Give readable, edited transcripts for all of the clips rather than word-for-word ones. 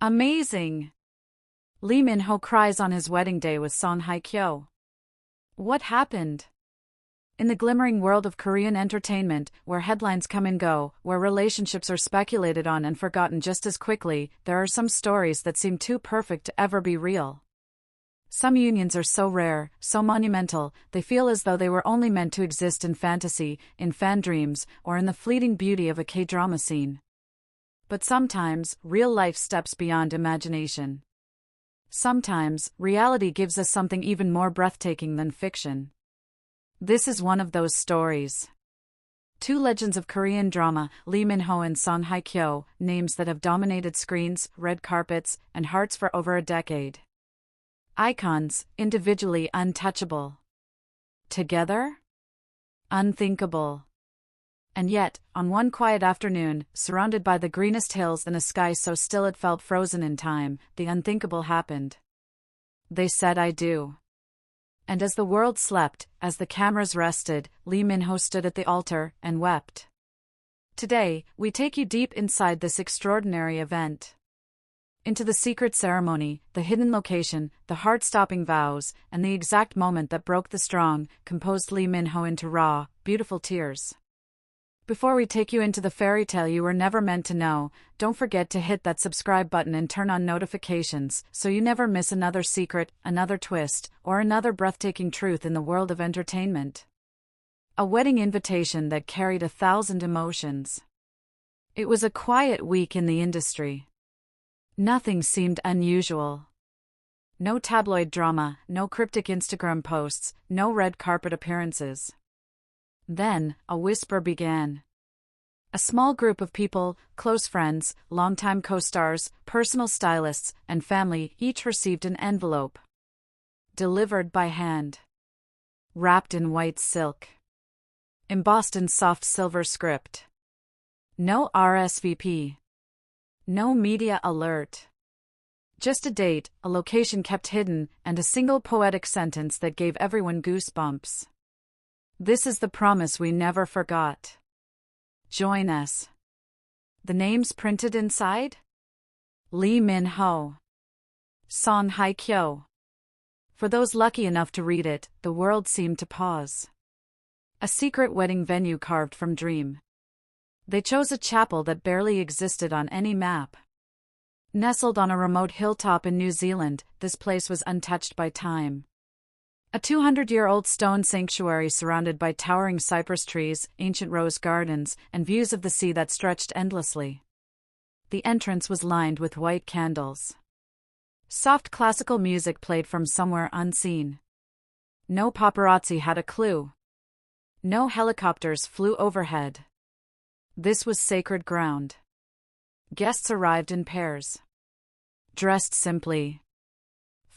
Amazing! Lee Min-ho cries on his wedding day with song Hye Kyo. What happened? In the glimmering world of Korean entertainment, where headlines come and go, where relationships are speculated on and forgotten just as quickly, there are some stories that seem too perfect to ever be real. Some unions are so rare, so monumental, they feel as though they were only meant to exist in fantasy, in fan dreams, or in the fleeting beauty of a K-drama scene. But sometimes, real life steps beyond imagination. Sometimes, reality gives us something even more breathtaking than fiction. This is one of those stories. Two legends of Korean drama, Lee Min-ho and Song Hye Kyo, names that have dominated screens, red carpets, and hearts for over a decade. Icons, individually untouchable. Together? Unthinkable. And yet, on one quiet afternoon, surrounded by the greenest hills and a sky so still it felt frozen in time, the unthinkable happened. They said I do. And as the world slept, as the cameras rested, Lee Min-ho stood at the altar and wept. Today, we take you deep inside this extraordinary event. Into the secret ceremony, the hidden location, the heart-stopping vows, and the exact moment that broke the strong, composed Lee Min-ho into raw, beautiful tears. Before we take you into the fairy tale you were never meant to know, don't forget to hit that subscribe button and turn on notifications so you never miss another secret, another twist, or another breathtaking truth in the world of entertainment. A wedding invitation that carried 1,000 emotions. It was a quiet week in the industry. Nothing seemed unusual. No tabloid drama, no cryptic Instagram posts, no red carpet appearances. Then, a whisper began. A small group of people, close friends, longtime co-stars, personal stylists, and family each received an envelope. Delivered by hand. Wrapped in white silk. Embossed in soft silver script. No RSVP. No media alert. Just a date, a location kept hidden, and a single poetic sentence that gave everyone goosebumps. This is the promise we never forgot. Join us. The names printed inside? Lee Min-ho. Song Hye Kyo. For those lucky enough to read it, the world seemed to pause. A secret wedding venue carved from dream. They chose a chapel that barely existed on any map. Nestled on a remote hilltop in New Zealand, this place was untouched by time. A 200-year-old stone sanctuary surrounded by towering cypress trees, ancient rose gardens, and views of the sea that stretched endlessly. The entrance was lined with white candles. Soft classical music played from somewhere unseen. No paparazzi had a clue. No helicopters flew overhead. This was sacred ground. Guests arrived in pairs. Dressed simply.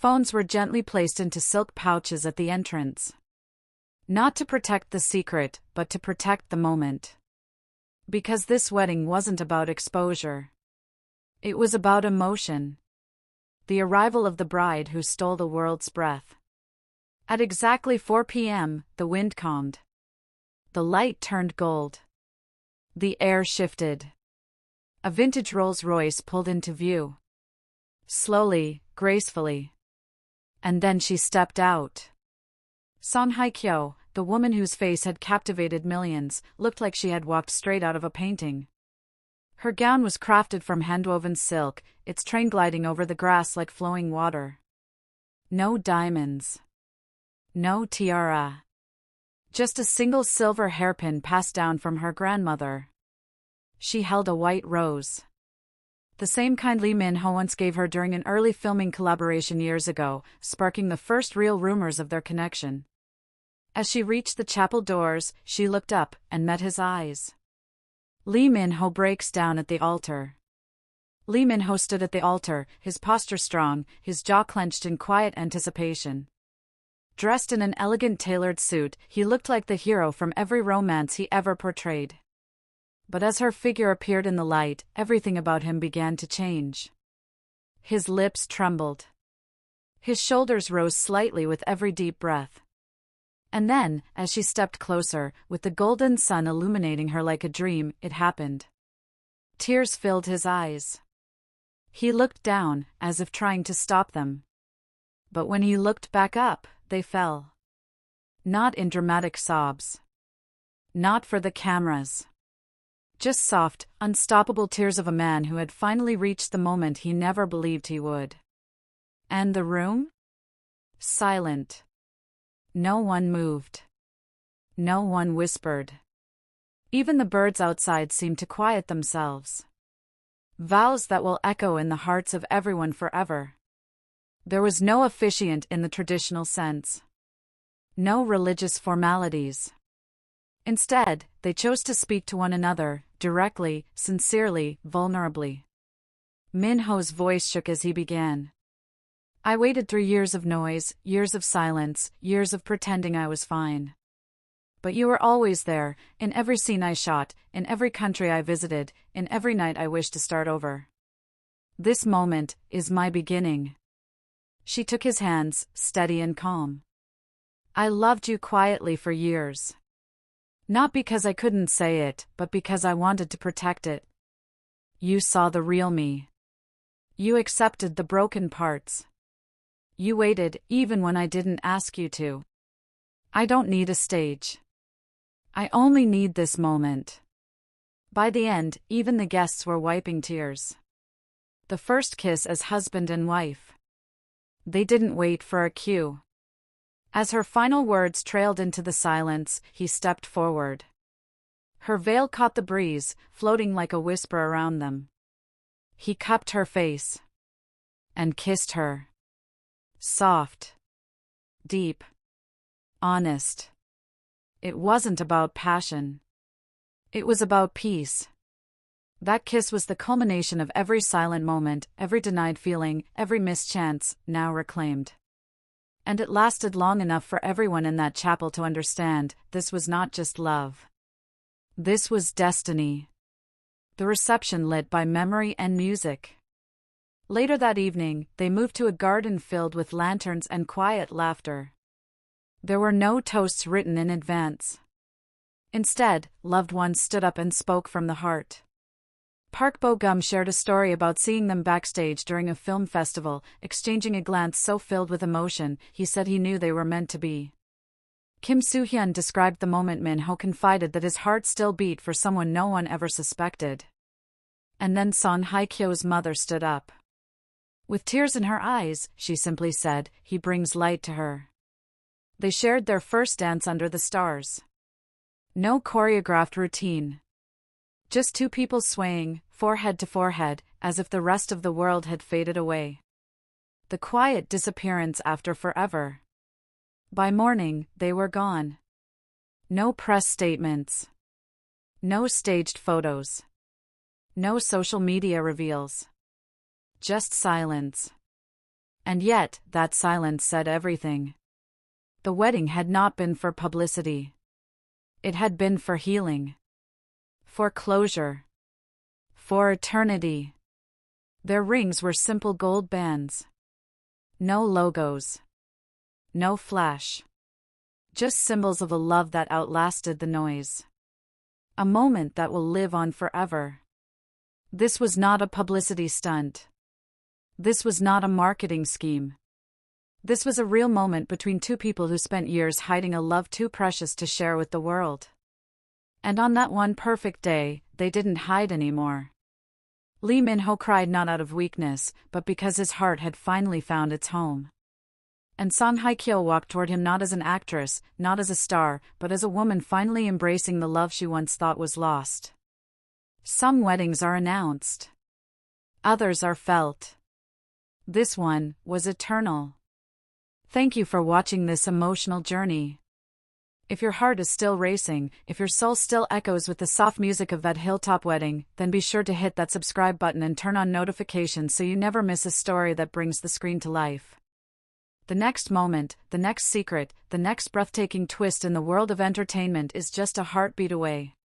Phones were gently placed into silk pouches at the entrance. Not to protect the secret, but to protect the moment. Because this wedding wasn't about exposure. It was about emotion. The arrival of the bride who stole the world's breath. At exactly 4 p.m., the wind calmed. The light turned gold. The air shifted. A vintage Rolls-Royce pulled into view. Slowly, gracefully. And then she stepped out. Song Hye Kyo, the woman whose face had captivated millions, looked like she had walked straight out of a painting. Her gown was crafted from handwoven silk, its train gliding over the grass like flowing water. No diamonds. No tiara. Just a single silver hairpin passed down from her grandmother. She held a white rose. The same kind Lee Min-ho once gave her during an early filming collaboration years ago, sparking the first real rumors of their connection. As she reached the chapel doors, she looked up and met his eyes. Lee Min-ho breaks down at the altar. Lee Min-ho stood at the altar, his posture strong, his jaw clenched in quiet anticipation. Dressed in an elegant tailored suit, he looked like the hero from every romance he ever portrayed. But as her figure appeared in the light, everything about him began to change. His lips trembled. His shoulders rose slightly with every deep breath. And then, as she stepped closer, with the golden sun illuminating her like a dream, it happened. Tears filled his eyes. He looked down, as if trying to stop them. But when he looked back up, they fell. Not in dramatic sobs. Not for the cameras. Just soft, unstoppable tears of a man who had finally reached the moment he never believed he would. And the room? Silent. No one moved. No one whispered. Even the birds outside seemed to quiet themselves. Vows that will echo in the hearts of everyone forever. There was no officiant in the traditional sense. No religious formalities. Instead, they chose to speak to one another, directly, sincerely, vulnerably. Min-ho's voice shook as he began. I waited through years of noise, years of silence, years of pretending I was fine. But you were always there, in every scene I shot, in every country I visited, in every night I wished to start over. This moment is my beginning. She took his hands, steady and calm. I loved you quietly for years. Not because I couldn't say it, but because I wanted to protect it. You saw the real me. You accepted the broken parts. You waited, even when I didn't ask you to. I don't need a stage. I only need this moment. By the end, even the guests were wiping tears. The first kiss as husband and wife. They didn't wait for a cue. As her final words trailed into the silence, he stepped forward. Her veil caught the breeze, floating like a whisper around them. He cupped her face. And kissed her. Soft. Deep. Honest. It wasn't about passion. It was about peace. That kiss was the culmination of every silent moment, every denied feeling, every missed chance, now reclaimed. And it lasted long enough for everyone in that chapel to understand, this was not just love. This was destiny. The reception lit by memory and music. Later that evening, they moved to a garden filled with lanterns and quiet laughter. There were no toasts written in advance. Instead, loved ones stood up and spoke from the heart. Park Bo-gum shared a story about seeing them backstage during a film festival, exchanging a glance so filled with emotion, he said he knew they were meant to be. Kim Soo-hyun described the moment Min-ho confided that his heart still beat for someone no one ever suspected. And then Hye Kyo's mother stood up. With tears in her eyes, she simply said, he brings light to her. They shared their first dance under the stars. No choreographed routine. Just two people swaying, forehead to forehead, as if the rest of the world had faded away. The quiet disappearance after forever. By morning, they were gone. No press statements. No staged photos. No social media reveals. Just silence. And yet, that silence said everything. The wedding had not been for publicity. It had been for healing. For closure. For eternity. Their rings were simple gold bands. No logos. No flash. Just symbols of a love that outlasted the noise. A moment that will live on forever. This was not a publicity stunt. This was not a marketing scheme. This was a real moment between two people who spent years hiding a love too precious to share with the world. And on that one perfect day, they didn't hide anymore. Lee Min-ho cried not out of weakness, but because his heart had finally found its home. And Hye Kyo walked toward him not as an actress, not as a star, but as a woman finally embracing the love she once thought was lost. Some weddings are announced. Others are felt. This one was eternal. Thank you for watching this emotional journey. If your heart is still racing, if your soul still echoes with the soft music of that hilltop wedding, then be sure to hit that subscribe button and turn on notifications so you never miss a story that brings the screen to life. The next moment, the next secret, the next breathtaking twist in the world of entertainment is just a heartbeat away.